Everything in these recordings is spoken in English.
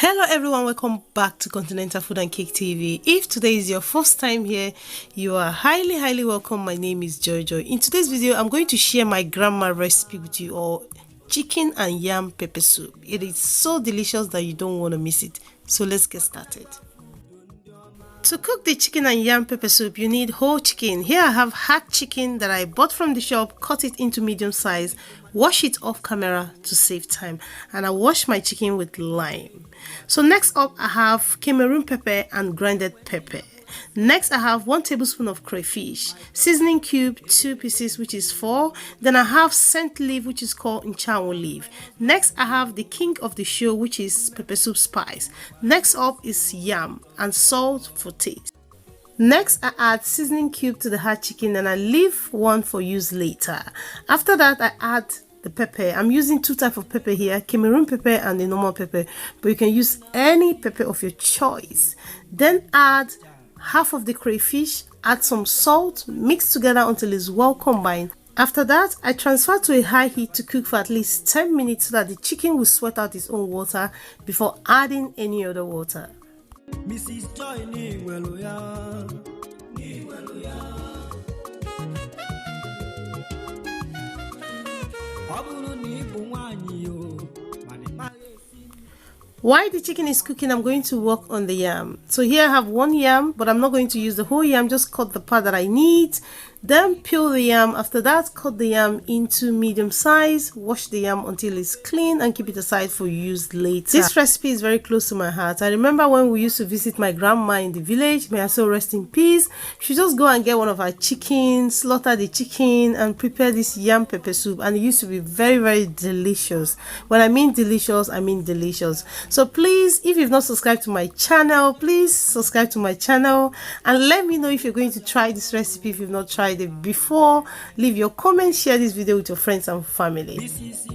Hello everyone, welcome back to Continental Food and Cake TV. If today is your first time here, you are highly welcome. My name is Jojo. In today's video, I'm going to share my grandma recipe with you all, chicken and yam pepper soup. It is so delicious that you don't want to miss it. So let's get started. To cook the chicken and yam pepper soup, you need whole chicken. Here I have hacked chicken that I bought from the shop, cut it into medium size, wash it off camera to save time, and I wash my chicken with lime. So next up I have Cameroon pepper and grinded pepper. Next I have 1 tablespoon of crayfish, seasoning cube 2 pieces which is 4, then I have scent leaf which is called nchawo leaf. Next I have the king of the show which is pepper soup spice. Next up is yam and salt for taste. Next I add seasoning cube to the hard chicken and I leave one for use later. After that I add the pepper. I'm using 2 types of pepper here, Cameroon pepper and the normal pepper, but you can use any pepper of your choice. Then add half of the crayfish, add some salt, mix together until it's well combined. After that, I transfer to a high heat to cook for at least 10 minutes so that the chicken will sweat out its own water before adding any other water. Mrs. Joy, while the chicken is cooking, I'm going to work on the yam. So here I have 1 yam, but I'm not going to use the whole yam, just cut the part that I need. Then peel the yam. After that, cut the yam into medium size, wash the yam until it's clean and keep it aside for use later. This recipe is very close to my heart. I remember when we used to visit my grandma in the village, may her soul rest in peace. She just go and get one of our chickens, slaughter the chicken and prepare this yam pepper soup, and it used to be very delicious. When I mean delicious, I mean delicious. So please, if you've not subscribed to my channel, please subscribe to my channel and let me know if you're going to try this recipe if you've not tried it before. Leave your comments, share this video with your friends and family. This is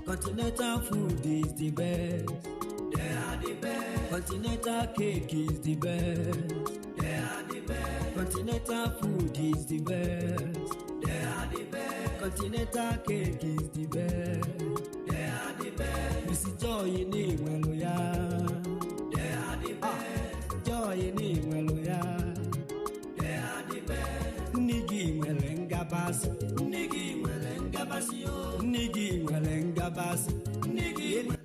Continental food is the best. They are the best. Continental cake is the best. They are the best. Continental food is the best. They are the best. Continental cake is the best. They are the best. Mrs. Joy in Iweluya. They are the best. Joy in Iweluya. They are the best. Nigi Welengabas. Nigi Welengabas. Nigi Welengabas. Nigi.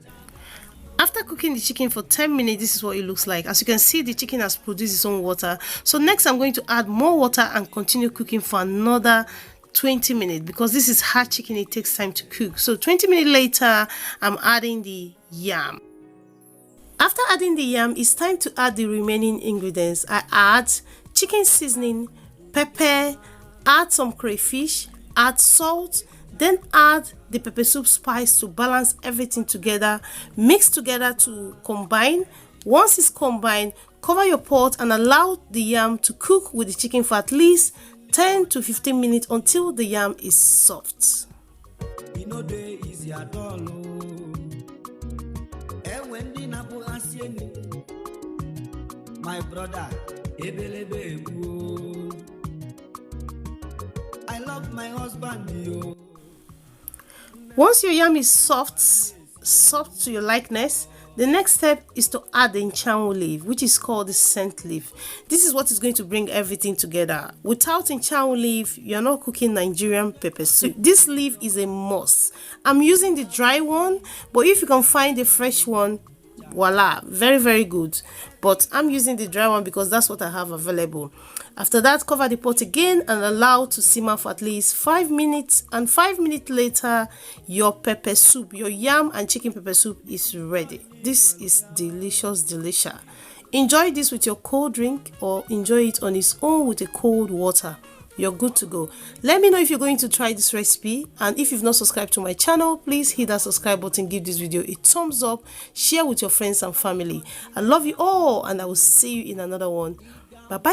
After cooking the chicken for 10 minutes, this is what it looks like. As you can see, the chicken has produced its own water. So next I'm going to add more water and continue cooking for another 20 minutes because this is hard chicken, it takes time to cook. So 20 minutes later, I'm adding the yam. After adding the yam, it's time to add the remaining ingredients. I add chicken seasoning, pepper, add some crayfish, add salt, then add the pepper soup spice to balance everything together. Mix together to combine. Once it's combined, cover your pot and allow the yam to cook with the chicken for at least 10 to 15 minutes until the yam is soft. My brother, I love my husband. Once your yam is soft to your likeness, the next step is to add the nchawo leaf, which is called the scent leaf. This is what is going to bring everything together. Without nchawo leaf, you're not cooking Nigerian pepper soup. This leaf is a must. I'm using the dry one, but if you can find the fresh one, voila, very good. But I'm using the dry one because that's what I have available. After that, cover the pot again and allow to simmer for at least 5 minutes, and 5 minutes later your pepper soup, your yam and chicken pepper soup is ready. This is delicious. Enjoy this with your cold drink or enjoy it on its own with a cold water. You're good to go. Let me know if you're going to try this recipe, and if you've not subscribed to my channel, please hit that subscribe button, give this video a thumbs up, share with your friends and family. I love you all and I will see you in another one. Bye bye.